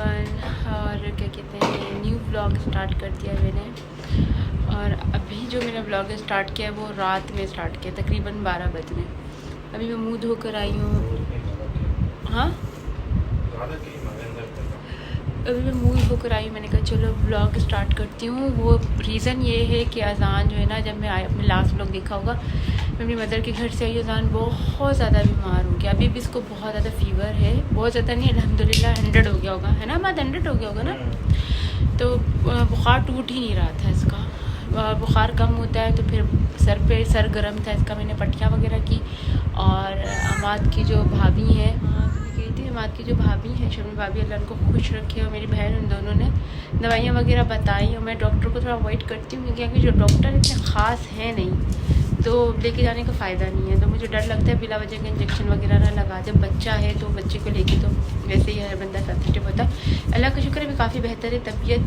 Everyone. और क्या कहते हैं, न्यू ब्लॉग स्टार्ट कर दिया मैंने। और अभी जो मैंने ब्लॉग स्टार्ट किया वो रात में स्टार्ट किया, तकरीबन 12 बजे। अभी मैं मुँह धोकर आई हूँ। हाँ, अभी मैं मुँह धोकर आई। मैंने कहा चलो ब्लॉग स्टार्ट करती हूँ। वो रीज़न ये है कि अजान जो है ना, जब मैं आई, अपने लास्ट ब्लॉग देखा होगा, मैं अपनी मदर के घर से आई। अजान बहुत ज़्यादा बीमार हो गया। अभी भी इसको बहुत ज़्यादा फ़ीवर है, बहुत ज़्यादा नहीं, अल्हम्दुलिल्लाह 100 हो गया होगा, है ना माँ? 100 हो गया होगा ना। तो बुखार टूट ही नहीं रहा था इसका। बुखार कम होता है तो फिर सर गर्म था इसका। मैंने पट्टियाँ वगैरह की। और अमाद की जो भाभी हैं, गई थी अमाद की जो भाभी हैं, शर्मी भाभी, अल्लाह उनको खुश रखे, और मेरी बहन, उन दोनों ने दवाइयाँ वगैरह बताई। और मैं डॉक्टर को थोड़ा अवॉइड करती हूँ क्योंकि जो डॉक्टर इतने ख़ास हैं नहीं, तो लेके जाने का फ़ायदा नहीं है। तो मुझे डर लगता है बिला वजह के इंजेक्शन वगैरह ना लगा। जब बच्चा है तो बच्चे को लेके तो वैसे ही हर बंदा सेंसिटिव होता है। अल्लाह का शुक्र है, काफ़ी बेहतर है तबीयत।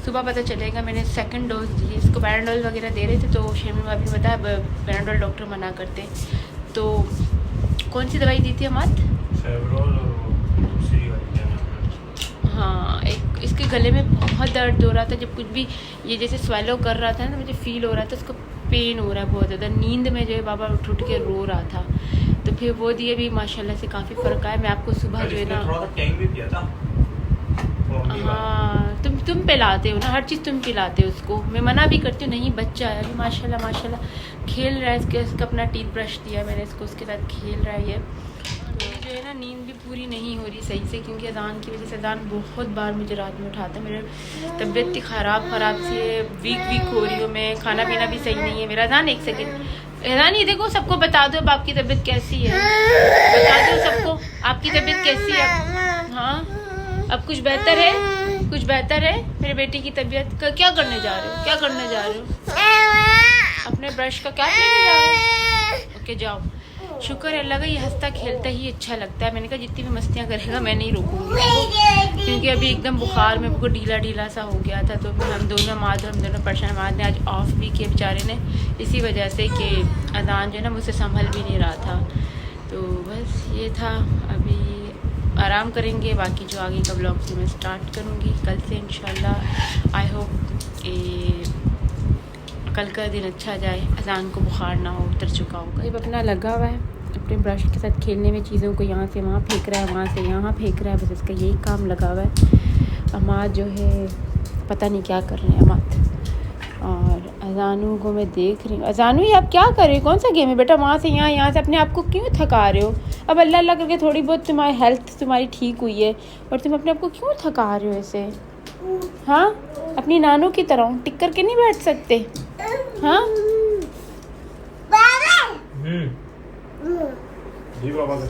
सुबह पता चलेगा। मैंने सेकंड डोज दी, इसको पैराडोल वगैरह दे रहे थे, तो शर्मी भाभी ने बताया पैराडोल डॉक्टर मना करते। तो कौन सी दवाई दी थी हमाद? हाँ, एक इसके गले में बहुत दर्द हो रहा था। जब कुछ भी ये जैसे स्वेलो कर रहा था ना, तो मुझे फ़ील हो रहा था इसको पेन हो रहा है बहुत ज़्यादा। नींद में जो है बाबा उठ उठ के रो रहा था। तो फिर वो दिए भी, माशाल्लाह से काफ़ी फ़र्क आया। मैं आपको सुबह जो है ना, हाँ, तुम पिलाते हो ना, हर चीज़ तुम पिलाते हो उसको। मैं मना भी करती हूँ, नहीं बच्चा है अभी, माशाल्लाह माशाल्लाह खेल रहा है। इसका अपना टीथ ब्रश दिया मैंने इसको, उसके साथ खेल रहा है ये। जो है ना, नींद भी पूरी नहीं हो रही सही से, क्योंकि अजान की वजह से। अजान बहुत बार मुझे रात में उठाता है। मेरे तबीयत ही ख़राब सी है, वीक हो रही हूँ मैं। खाना पीना भी सही नहीं है मेरा। अजान एक सेकेंड, अजान ये देखो, सबको बता दो अब आपकी तबीयत कैसी है। बता दो सबको आपकी तबीयत कैसी है। हाँ, अब कुछ बेहतर है? कुछ बेहतर है मेरे बेटे की तबीयत का? क्या करने जा रहे हो? क्या करने जा रहे हो? अपने ब्रश का क्या लेने जा रहे हो? ओके जाओ। शुक्र है अल्लाह का, ये हंसता खेलता ही अच्छा लगता है। मैंने कहा जितनी भी मस्तियाँ करेगा मैं नहीं रोकूंगी उसको, क्योंकि अभी एकदम बुखार में वो ढीला सा हो गया था। तो हम दोनों परेशान। माद ने आज ऑफ भी किया बेचारे ने, इसी वजह से कि अजान जो है ना मुझसे संभल भी नहीं रहा था। तो बस ये था। अभी आराम करेंगे, बाकी जो आगे का ब्लॉग से मैं स्टार्ट करूँगी कल से इंशाल्लाह। आई होप कल का दिन अच्छा जाए, अजान को बुखार ना हो, उतर चुका होगा। ये अपना लगा हुआ है अपने ब्रश के साथ खेलने में, चीज़ों को यहाँ से वहाँ फेंक रहा है, वहाँ से यहाँ फेंक रहा है। बस इसका यही काम लगा हुआ है। अमाद जो है पता नहीं क्या कर रहे हैं अमाद। और अजानू को मैं देख रही हूँ। अजानू, ये आप क्या कर रहे हो? कौन सा गेम है बेटा? वहाँ से यहाँ, यहाँ से अपने आप को क्यों थका रहे हो? अब अल्लाह अल्लाह करके थोड़ी बहुत तुम्हारी हेल्थ तुम्हारी ठीक हुई है, और तुम अपने आप को क्यों थका रहे हो ऐसे? हाँ, अपनी नानों की तरह टिक करके नहीं बैठ सकते? हाँ,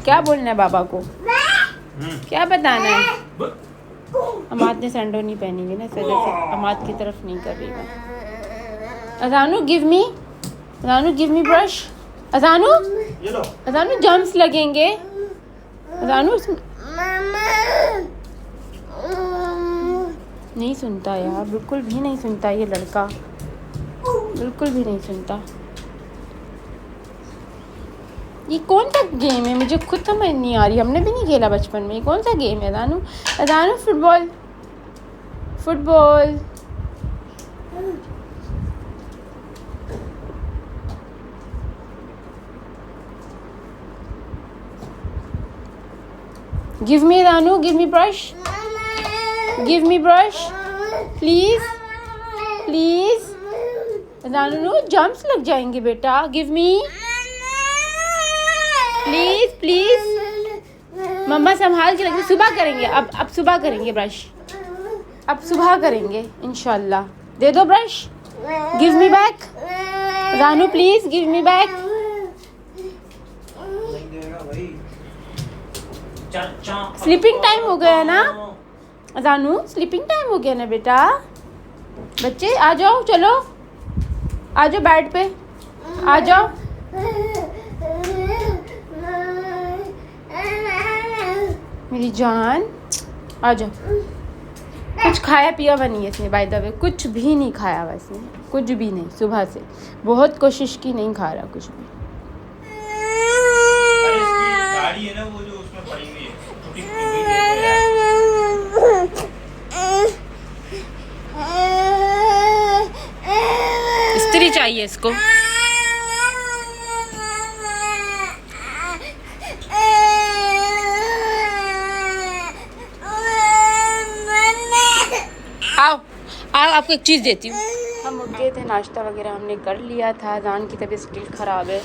क्या बोलना है बाबा को? क्या बताना है? अमाद ने सैंडो नहीं पहनी हुई ना, इस वजह से अमाद की तरफ नहीं कर रही मैं। Ajanu give me, Ajanu give me brush. Ajanu, Ajanu germs लगेंगे। अजानू नहीं सुनता यार, बिल्कुल भी नहीं सुनता ये लड़का, बिल्कुल भी नहीं सुनता। ये कौन सा गेम है? मुझे खुद समझ नहीं आ रही। हमने भी नहीं खेला बचपन में। ये कौन सा गेम है? Ajanu, Ajanu football, football. Give me Ajanu, give me brush, give me brush please, please. Ajanu jumps लग जाएंगे बेटा, give me please, please. Mamma संभाल के रखिए, सुबह करेंगे। अब सुबह करेंगे ब्रश, अब सुबह करेंगे इंशाल्लाह। दे दो brush, give me back. Ajanu please give me back. Sleeping time हो गया ना अजानू? स्लीपिंग टाइम हो गया ना बेटा? बच्चे आ जाओ, चलो आ जाओ बेड पे, आ जाओ। मेरी जान आ जाओ। कुछ खाया पिया हुआ नहीं है इसने, बाय द वे कुछ भी नहीं खाया हुआ इसने, कुछ भी नहीं। सुबह से बहुत कोशिश की, नहीं खा रहा कुछ भी। गाड़ी है ना वो जो उसमें पड़ी हुई है, इस्त्री चाहिए इसको। आओ आओ, आपको एक चीज़ देती हूँ। हम उठ गए थे, नाश्ता वगैरह हमने कर लिया था। अजान की तबीयत स्टिल ख़राब है,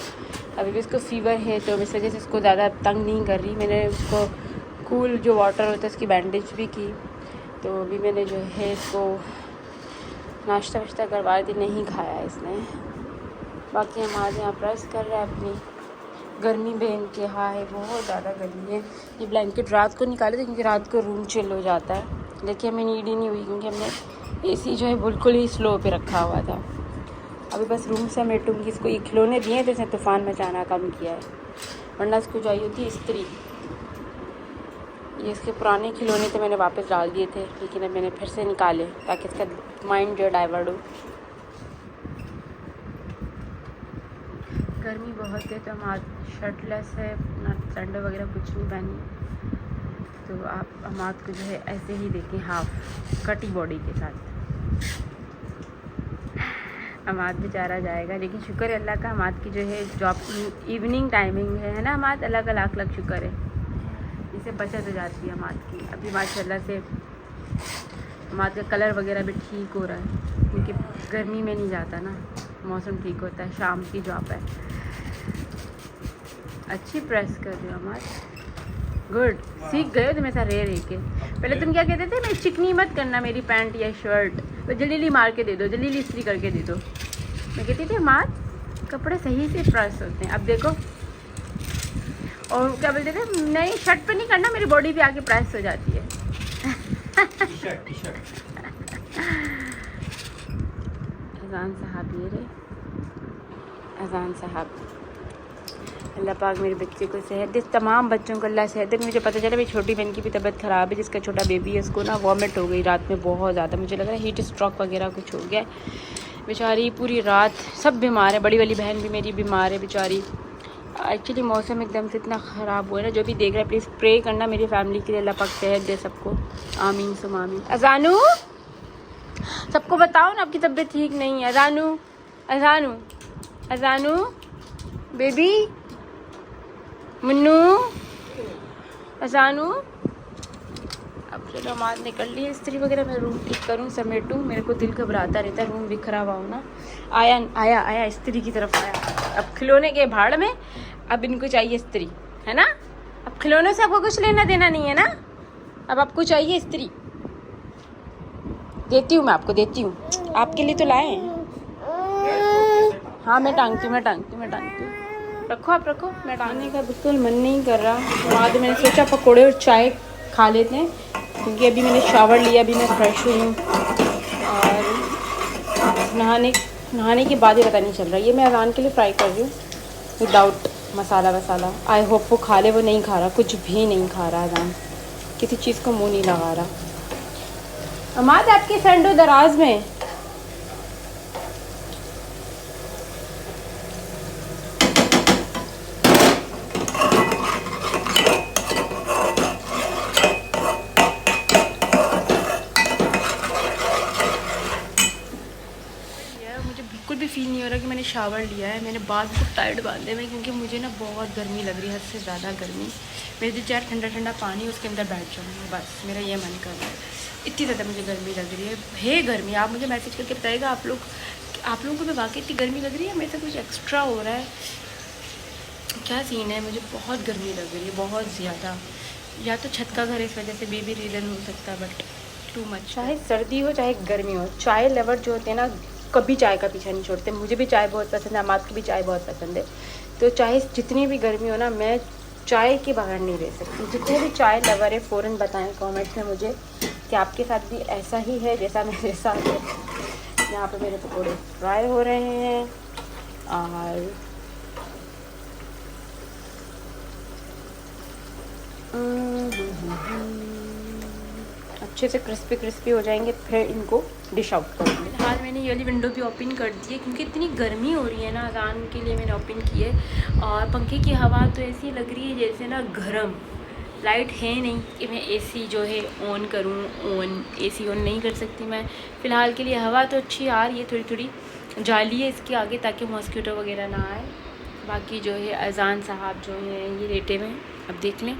अभी भी इसको फ़ीवर है, तो इस वजह से इसको ज़्यादा तंग नहीं कर रही। मैंने उसको कूल जो वाटर होता है उसकी बैंडेज भी की, तो अभी मैंने जो है इसको नाश्ता वाश्ता करवा दी। नहीं खाया इसने। बाकी हम आज यहाँ प्रेस कर रहे हैं अपनी। गर्मी बेन के हाँ है, बहुत ज़्यादा गर्मी है। ये ब्लैंकेट रात को निकाले थे क्योंकि रात को रूम चिल हो जाता है, लेकिन हमें नीड ही नहीं हुई क्योंकि हमने एसी जो है बिल्कुल ही स्लो पे रखा हुआ था। अभी बस रूम से समेटूँगी। इसको ये खिलौने दिए थे, इसने तूफ़ान मचाना कम किया है, वरना इसको चाहिए होती इस्त्री। ये इसके पुराने खिलौने थे, मैंने वापस डाल दिए थे, लेकिन अब मैंने फिर से निकाले ताकि इसका माइंड जो डाइवर्ट हो। गर्मी बहुत है तो हम आज शर्टलेस है, ना सैंडल वगैरह कुछ नहीं पहनी, तो आप हमाद को जो है ऐसे ही देखें, हाफ कटी बॉडी के साथ। हमाद बेचारा जाएगा, लेकिन शुक्र है अल्लाह का, हमाद की जो है जॉब इवनिंग टाइमिंग है ना हमाद, अलग अलग अलग शुक्र है, इससे बचत हो जाती है हमाद की। अभी माशाल्लाह से हमाद का कलर वगैरह भी ठीक हो रहा है क्योंकि गर्मी में नहीं जाता ना, मौसम ठीक होता है। शाम की जॉब है। अच्छी प्रेस कर रहे हो हमाद, गुड। सीख गए हो तुम ऐसा रह के। पहले तुम क्या कहते थे, मैं चिकनी मत करना मेरी पैंट या शर्ट, तो जल्दी मार के दे दो, जल्दी इस्त्री करके दे दो। मैं कहती थी हमाद कपड़े सही से प्रेस होते हैं। अब देखो, और क्या बोलते थे, नहीं शर्ट पे नहीं करना, मेरी बॉडी पे आके प्रेस हो जाती है। अजान साहब ये रहे, अजान साहब। अल्लाह पाक मेरे बच्चे को सेहत दे, तमाम बच्चों को अल्लाह सेहत दे। मुझे पता चला मेरी छोटी बहन की भी तबीयत ख़राब है, जिसका छोटा बेबी है, उसको ना वॉमिट हो गई रात में बहुत ज़्यादा। मुझे लग रहा है हीट स्ट्रोक वगैरह कुछ हो गया। बेचारी पूरी रात सब बीमार है, बड़ी वाली बहन भी मेरी बीमार है बेचारी। एक्चुअली मौसम एकदम से इतना ख़राब हुआ है ना, जो भी देख रहा है प्लीज़ प्रे करना मेरी फैमिली के लिए, अल्लाह पाक सेहत दे सबको, आमीन सुम आमीन। अजानू सबको बताओ ना आपकी तबीयत ठीक नहीं है। अजानू अजानू अजानू बेबी मुन्नू अजानू। अब चलो हमारे निकल ली इस्त्री वगैरह, मैं रूम ठीक करूँ, समेटूँ, मेरे को दिल घबराता रहता है रूम बिखरा हुआ हो ना। आया आया आया इस्त्री की तरफ आया। अब खिलौने के भाड़ में अब इनको चाहिए इस्त्री, है ना। अब खिलौनों से आपको कुछ लेना देना नहीं है ना, अब आपको चाहिए इस्त्री। देती हूँ मैं आपको, देती हूँ, आपके लिए तो लाए हैं। हाँ मैं टांगती हूँ, रखो आप रखो। मैं टांगने का बिल्कुल मन नहीं कर रहा। बाद मैंने सोचा पकौड़े और चाय खा लेते हैं, क्योंकि अभी मैंने शावर लिया, अभी मैं फ्रेश हुई हूँ, और नहाने के बाद ही पता नहीं चल रहा। ये मैं अजान के लिए फ्राई कर रही हूँ विदाउट मसाला वसाला। आई होप वो खा ले। वो नहीं खा रहा, कुछ भी नहीं खा रहा अजान, किसी चीज़ को मुँह नहीं लगा रहा। अमाद आपकी फ्रेंड हो दराज में, बिल्कुल भी फील नहीं हो रहा कि मैंने शावर लिया है। मैंने बाल खूब टाइट बांधे हुए क्योंकि मुझे ना बहुत गर्मी लग रही है, हद से ज़्यादा गर्मी। मेरे दिल चाहे ठंडा ठंडा पानी उसके अंदर बैठ जाऊँगी, बस मेरा ये मन कर रहा है। इतनी ज़्यादा मुझे गर्मी लग रही है गर्मी। आप मुझे मैसेज करके बताइएगा आप लोगों को भी वाकई इतनी गर्मी लग रही है, मेरे से कुछ एक्स्ट्रा हो रहा है, क्या सीन है। मुझे बहुत गर्मी लग रही है, बहुत ज़्यादा। या तो छत का घर इस वजह से भी रीज़न हो सकता है, बट टू मच। चाहे सर्दी हो चाहे गर्मी हो, चाय लवर जो होते हैं ना कभी चाय का पीछा नहीं छोड़ते। मुझे भी चाय बहुत पसंद है, अमाद को भी चाय बहुत पसंद है। तो चाहे जितनी भी गर्मी हो ना, मैं चाय के बगैर नहीं रह सकती। जितने भी चाय लवर है फ़ौरन बताएं कमेंट्स में मुझे कि आपके साथ भी ऐसा ही है जैसा मेरे साथ है। यहाँ पे मेरे पकौड़े फ्राई हो रहे हैं और अच्छे से क्रिस्पी हो जाएंगे, फिर इनको डिश आउट करूँगी। फिलहाल मैंने ये वाली विंडो भी ओपन कर दी है क्योंकि इतनी गर्मी हो रही है ना, अजान के लिए मैंने ओपन की है। और पंखे की हवा तो ऐसी लग रही है जैसे ना गर्म, लाइट है नहीं कि मैं एसी जो है ऑन करूं। एसी ऑन नहीं कर सकती मैं फ़िलहाल के लिए। हवा तो अच्छी आ रही है, थोड़ी थोड़ी जाली है इसके आगे ताकि मॉस्किटो वगैरह ना आए। बाकी जो है अजान साहब जो हैं ये लेटे हुए हैं, अब देख लें।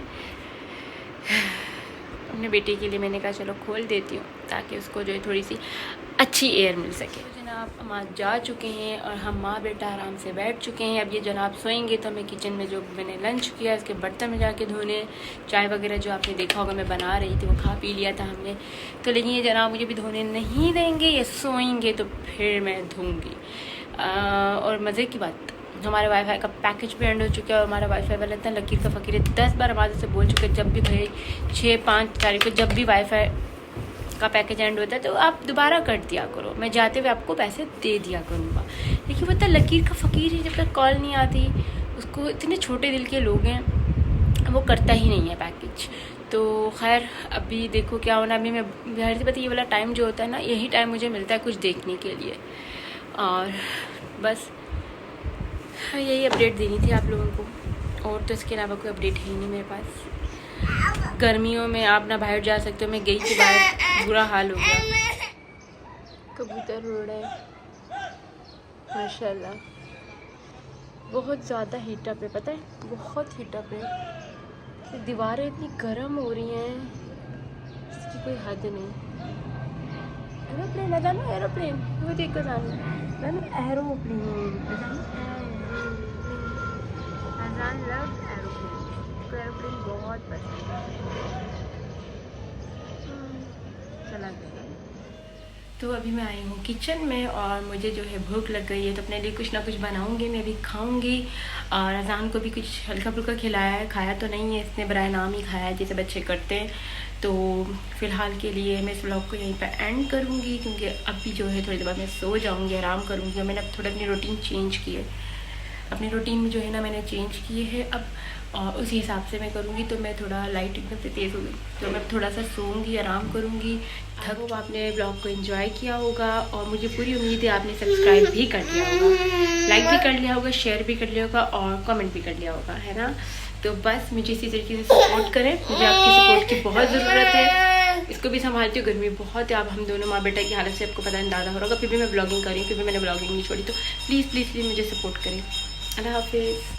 अपने बेटे के लिए मैंने कहा चलो खोल देती हूँ ताकि उसको जो है थोड़ी सी अच्छी एयर मिल सके। तो जनाब हम आज जा चुके हैं और हम माँ बेटा आराम से बैठ चुके हैं। अब ये जनाब सोएंगे तो मैं किचन में जो मैंने लंच किया उसके बर्तन में जाके धोने, चाय वगैरह जो आपने देखा होगा मैं बना रही थी वो खा पी लिया था हमने। तो लेकिन ये जनाब मुझे भी धोने नहीं देंगे, ये सोएंगे तो फिर मैं धोऊँगी। और मज़े की बात, हमारे वाईफाई का पैकेज भी एंड हो चुका है। और हमारा वाईफाई वाला इतना लकीर का फ़कीर है, 10 बार हमारे से बोल चुके हैं जब भी भाई 6-5 तारीख को जब भी वाईफाई का पैकेज एंड होता है तो आप दोबारा कर दिया करो, मैं जाते हुए आपको पैसे दे दिया करूँगा। देखिए वो इतना लकीर का फ़कीर है, जब तक कॉल नहीं आती उसको, इतने छोटे दिल के लोग हैं, वो करता ही नहीं है पैकेज। तो खैर अभी देखो क्या होना। अभी मैं बाहर से पता ये वाला टाइम जो होता है ना, यही टाइम मुझे मिलता है कुछ देखने के लिए। और बस यही अपडेट देनी थी आप लोगों को, और तो इसके अलावा कोई अपडेट है नहीं मेरे पास। गर्मियों में आप ना बाहर जा सकते हो, मैं गई थी बाहर, बुरा हाल हो गया। कबूतर उड़ रहे माशाल्लाह, बहुत ज़्यादा हीटअप है, पता है बहुत हीटअप है। दीवारें इतनी गर्म हो रही हैं इसकी कोई हद नहीं। एरोप्लेन है ना, एरोप्लेन वो देखो सामने एरोप्लेन। अजान लव एरोप्लेन को, एरोप्लेन बहुत पसंद है। चला गया। तो अभी मैं आई हूँ किचन में और मुझे जो है भूख लग गई है, तो अपने लिए कुछ ना कुछ बनाऊँगी, मैं भी खाऊँगी। और अजान को भी कुछ हल्का फुल्का खिलाया है, खाया तो नहीं है इसने, बराए नाम ही खाया है जैसे बच्चे करते हैं। तो फ़िलहाल के लिए मैं इस व्लॉग को यहीं पर एंड करूँगी, क्योंकि अभी जो है थोड़ी देर बाद मैं सो जाऊँगी, आराम करूँगी। और मैंने अब थोड़ा अपनी रूटीन चेंज की है, अपनी रूटीन में जो है ना मैंने चेंज किए है अब, और उसी हिसाब से मैं करूँगी। तो मैं थोड़ा लाइट एकदम से तेज़ हो गई तो मैं थोड़ा सा सोऊंगी, आराम करूँगी। थक आपने ब्लॉग को एंजॉय किया होगा और मुझे पूरी उम्मीद है आपने सब्सक्राइब भी कर लिया होगा, लाइक भी कर लिया होगा, शेयर भी कर लिया होगा और कमेंट भी कर लिया होगा, है ना। तो बस मुझे इसी तरीके से सपोर्ट करें, मुझे आपकी सपोर्ट की बहुत ज़रूरत है। इसको भी संभालती हूँ, गर्मी बहुत है। अब हम दोनों माँ बेटा की हालत से आपको पता अंदाज़ा हो रहा होगा, फिर भी मैं ब्लॉगिंग कर रही हूँ, फिर भी मैंने ब्लॉगिंग नहीं छोड़ी। तो प्लीज़ प्लीज़ प्लीज़ मुझे सपोर्ट करें। अल्लाह हाफिज़।